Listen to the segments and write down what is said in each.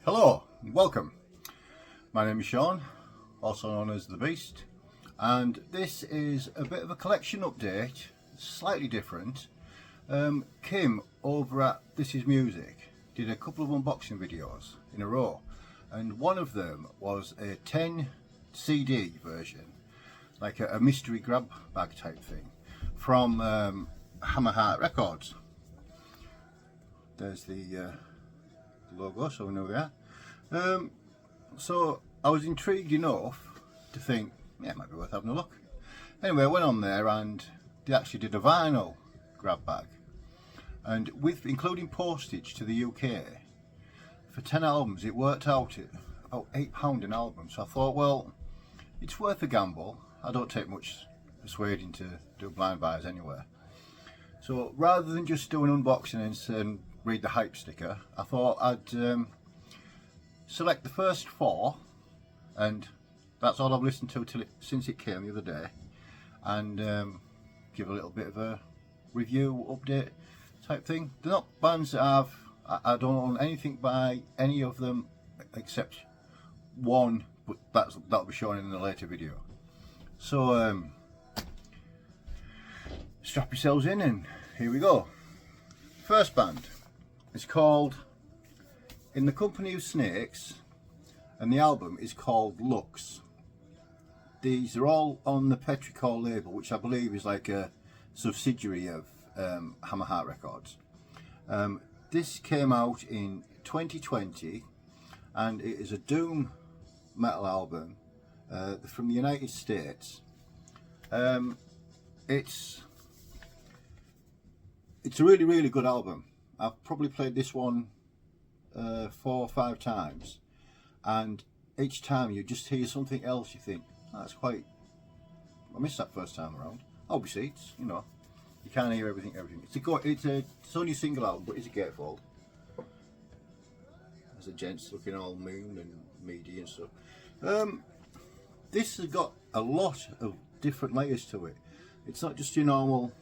Hello and welcome. My name is Sean, also known as The Beast, and this is a bit of a collection update, slightly different. Kim over at This Is Music did a couple of unboxing videos in a row, and one of them was a 10 CD version, like a mystery grab bag type thing from Hammerheart Records. There's the logo, so we know that. So I was intrigued enough to think, yeah, it might be worth having a look. Anyway, I went on there and they actually did a vinyl grab bag, and with including postage to the UK for 10 albums, it worked out at about £8 an album. So I thought, well, it's worth a gamble. I don't take much persuading to do blind buys anywhere. So rather than just do an unboxing and read the hype sticker, I thought I'd select the first 4, and that's all I've listened to since it came the other day, and give a little bit of a review update type thing. They're not bands that I don't own anything by any of them except one, but that'll be shown in a later video. So strap yourselves in and here we go. First band is called In the Company of Snakes, and the album is called Lux. These are all on the Petrichor label, which I believe is like a subsidiary of Hammerheart Records. This came out in 2020 and it is a doom metal album from the United States. It's a really good album. I've probably played this one 4 or 5 times, and each time you just hear something else. You think, oh, that's quite, I missed that first time around. Obviously, it's, you know, you can't hear everything. It's only a single album, but it's a gatefold. There's a gents looking all moon and meaty and stuff. This has got a lot of different layers to it. It's not just your normal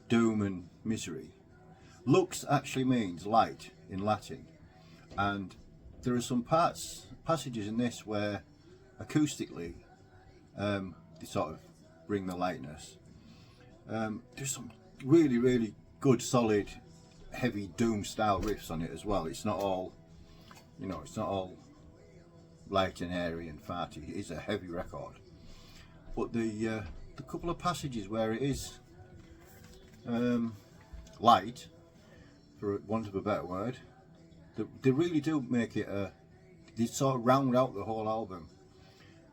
doom and misery. Lux actually means light in Latin, and there are some passages in this where acoustically they sort of bring the lightness. There's some really good, solid, heavy doom style riffs on it as well. It's not all, you know, it's not all light and airy and farty. It is a heavy record, but the couple of passages where it is light, for want of a better word, they really do make it they sort of round out the whole album.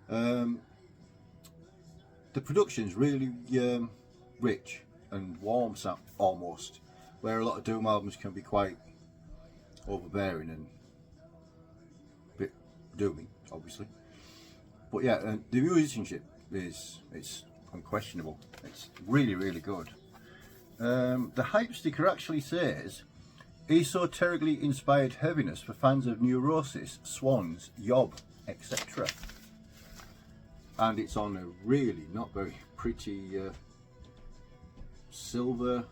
The production's really rich and warm almost, where a lot of doom albums can be quite overbearing and a bit doomy, obviously. But yeah, the musicianship it's unquestionable. It's really good. The hype sticker actually says esoterically inspired heaviness for fans of Neurosis, Swans, Yob, etc. And it's on a really not very pretty silver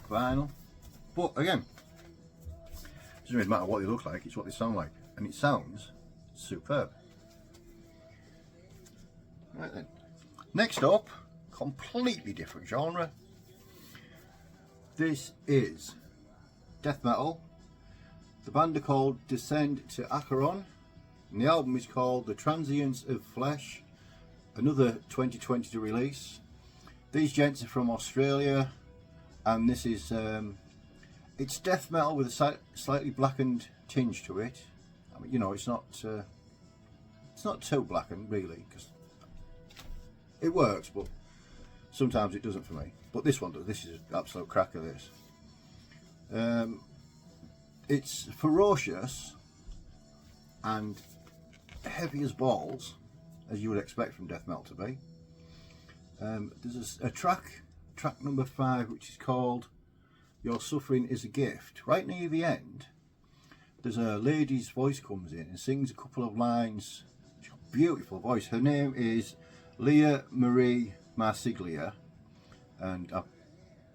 vinyl. But again, it doesn't really matter what they look like, it's what they sound like. And it sounds superb. Right then. Next up, completely different genre. This is death metal. The band are called Descend to Acheron, and the album is called The Transience of Flesh, another 2022 release. These gents are from Australia, and this is it's death metal with a slightly blackened tinge to it. I mean, you know, it's not too blackened really, because it works, but sometimes it doesn't for me. But this one does. This is an absolute cracker, this. It's ferocious and heavy as balls, as you would expect from death metal to be. There's a track number 5, which is called Your Suffering is a Gift. Right near the end, there's a lady's voice comes in and sings a couple of lines. She's got a beautiful voice. Her name is Leah Marie Marsiglia, and I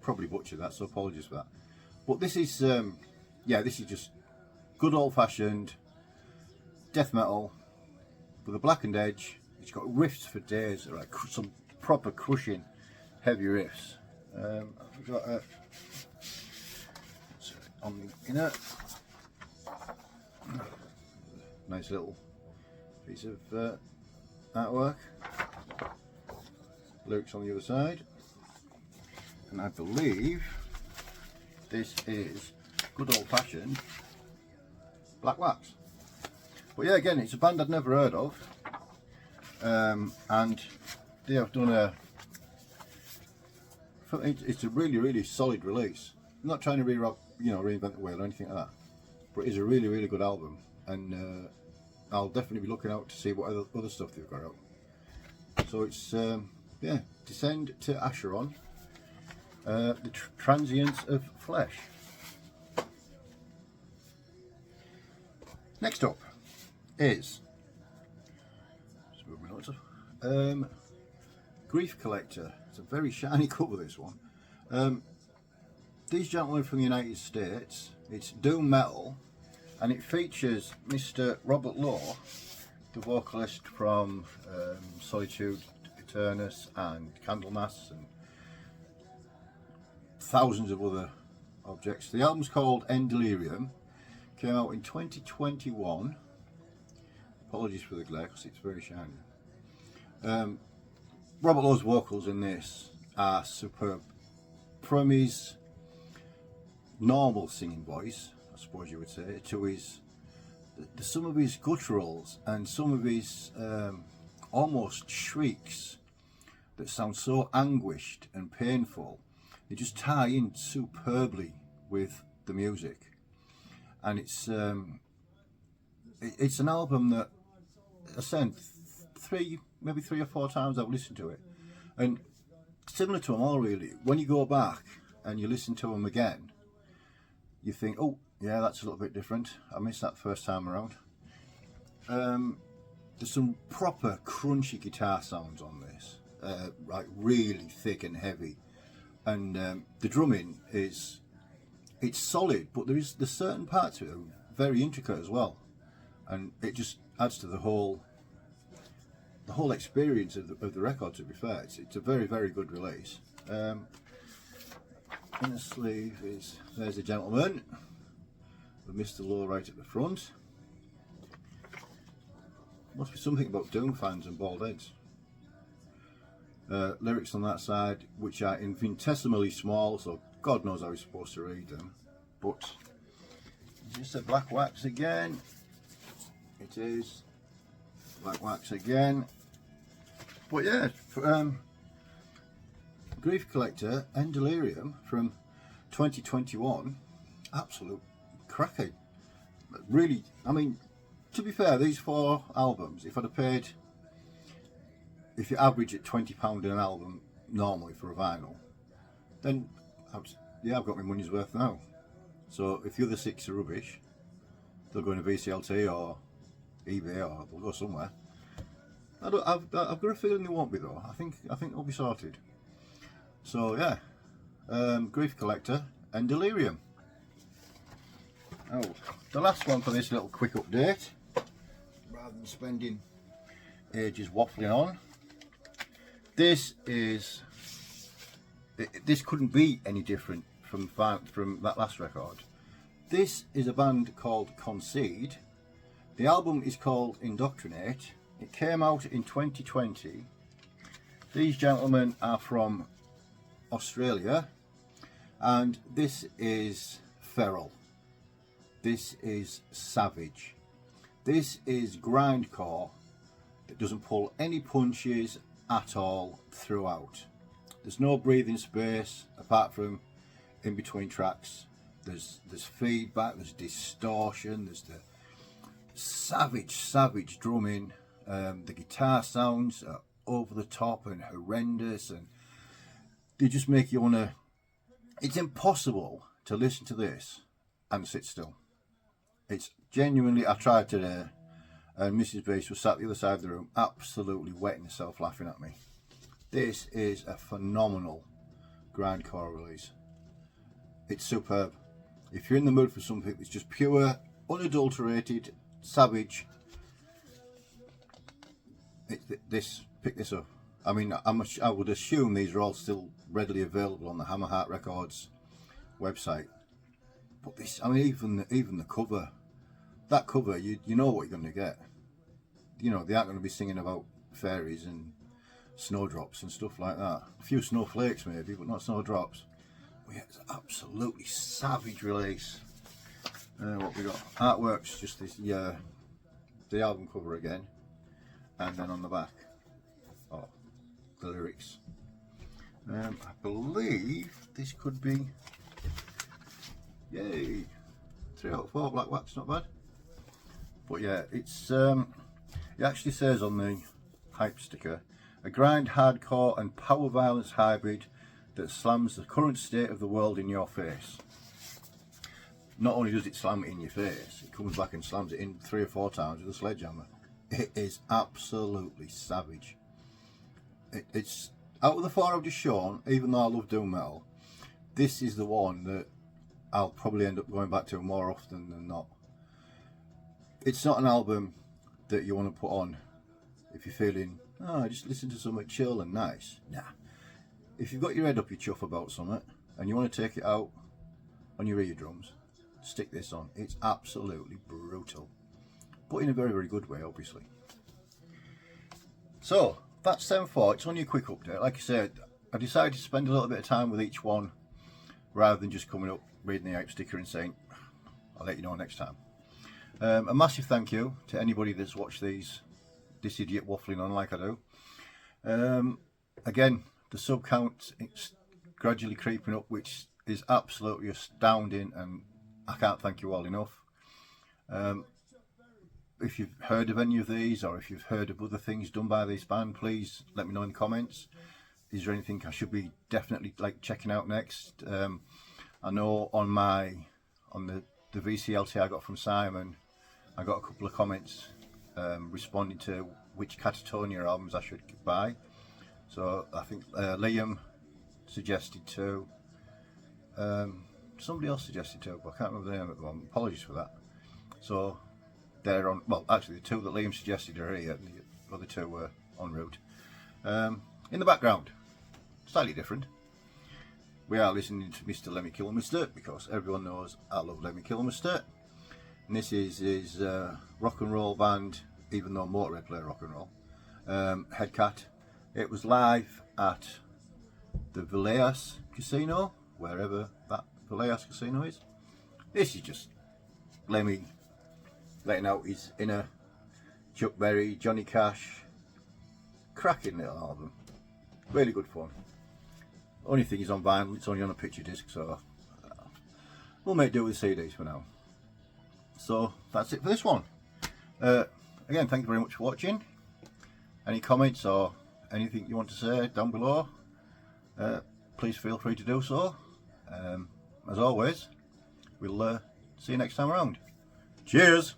probably butchered that, so apologies for that. But this is yeah, this is just good old-fashioned death metal with a blackened edge. It's got riffs for days, like some proper crushing heavy riffs. I've got a on the inner, nice little piece of artwork. Lyrics on the other side, and I believe this is good old-fashioned black wax. But yeah, again, it's a band I'd never heard of, and they have done it's a really solid release. I'm not trying to reinvent the wheel or anything like that, but it's a really good album, and I'll definitely be looking out to see what other stuff they've got out. So it's yeah, Descend to Acheron, the Transience of Flesh. Next up is, just move my notes up, Grief Collector. It's a very shiny cover, this one. These gentlemen from the United States, it's doom metal, and it features Mr. Robert Law, the vocalist from Solitude Eternus and Candlemas and thousands of other objects. The album's called Delirium, came out in 2021. Apologies for the glare because it's very shiny. Robert Law's vocals in this are superb. From his normal singing voice, I suppose you would say, to his some of his gutturals and some of his almost shrieks that sound so anguished and painful, they just tie in superbly with the music. And it's an album that I said maybe three or four times I've listened to it, and similar to them all really, when you go back and you listen to them again, you think, oh yeah, that's a little bit different. I missed that first time around. There's some proper crunchy guitar sounds on this, like really thick and heavy, and the drumming it's solid, but there's certain parts of it that are very intricate as well, and it just adds to the whole experience of the record. To be fair, it's a very good release. In the sleeve there's a gentleman with Mr. Low right at the front. Must be something about Doom fans and bald heads. Lyrics on that side, which are infinitesimally small, so God knows how you're supposed to read them. But just a black wax again. It is black wax again. But yeah, Grief Collector and Delirium from 2021, absolute cracker. Really, I mean, to be fair, these four albums, if you average at £20 in an album normally for a vinyl, then I've got my money's worth now. So if the other six are rubbish, they'll go into VCLT or eBay, or they'll go somewhere. I've got a feeling they won't be though. I think they'll be sorted. So yeah, Grief Collector and Delirium. Oh, the last one for this little quick update, rather than spending ages waffling on. This couldn't be any different from that last record. This is a band called Concede. The album is called Indoctrinate. It came out in 2020. These gentlemen are from Australia, and this is feral. This is savage. This is grindcore that doesn't pull any punches at all throughout. There's no breathing space apart from in between tracks. There's feedback, there's distortion, there's the savage drumming. The guitar sounds are over the top and horrendous, and they just make you want to. It's impossible to listen to this and sit still. It's genuinely, I tried today, and Mrs. Beast was sat the other side of the room absolutely wetting herself laughing at me. This is a phenomenal grindcore release. It's superb. If you're in the mood for something that's just pure unadulterated, savage. Pick this up. I mean, I would assume these are all still readily available on the Hammerheart Records website. But this, I mean, even the cover, that cover, you know what you're going to get. You know, they aren't going to be singing about fairies and snowdrops and stuff like that. A few snowflakes maybe, but not snowdrops. But yeah, it's an absolutely savage release. What we got? Artwork's just this, the album cover again, and then on the back, the lyrics. I believe this could be, yay, 3 out of 4 black wax, not bad. But yeah, it's it actually says on the hype sticker, a grind, hardcore and power violence hybrid that slams the current state of the world in your face. Not only does it slam it in your face, it comes back and slams it in 3 or 4 times with a sledgehammer. It is absolutely savage. It's out of the 4 I've just shown, even though I love doom metal, this is the one that I'll probably end up going back to more often than not. It's not an album that you want to put on if you're feeling, just listen to something chill and nice. Nah. If you've got your head up your chuff about something and you want to take it out on your eardrums, stick this on. It's absolutely brutal, but in a very, very good way, obviously. So that's them 4. It's only a quick update. Like I said, I decided to spend a little bit of time with each one rather than just coming up, reading the hype sticker and saying, I'll let you know next time. A massive thank you to anybody that's watched this idiot waffling on like I do. Again, the sub count, it's gradually creeping up, which is absolutely astounding, and I can't thank you all enough. If you've heard of any of these, or if you've heard of other things done by this band, please let me know in the comments. Is there anything I should be definitely checking out next? I know on the VCLT I got from Simon, I got a couple of comments responding to which Catatonia albums I should buy. So I think Liam suggested 2. Somebody else suggested 2, but I can't remember the name at the moment. Apologies for that. So they're on, well, actually the 2 that Liam suggested are here, and the other 2 were en route. In the background, slightly different, we are listening to Mr. Lemmy Kilmister, because everyone knows I love Lemmy Kilmister. And this is his rock and roll band, even though Motorhead play rock and roll, Headcat. It was live at the Villegas Casino, wherever that Villegas Casino is. This is just Lemmy letting out his inner Chuck Berry, Johnny Cash. Cracking little album. Really good fun. Only thing is on vinyl, it's only on a picture disc, so we'll make do with CDs for now. So that's it for this one. Again, thank you very much for watching. Any comments or anything you want to say down below, please feel free to do so. As always, we'll see you next time around. Cheers!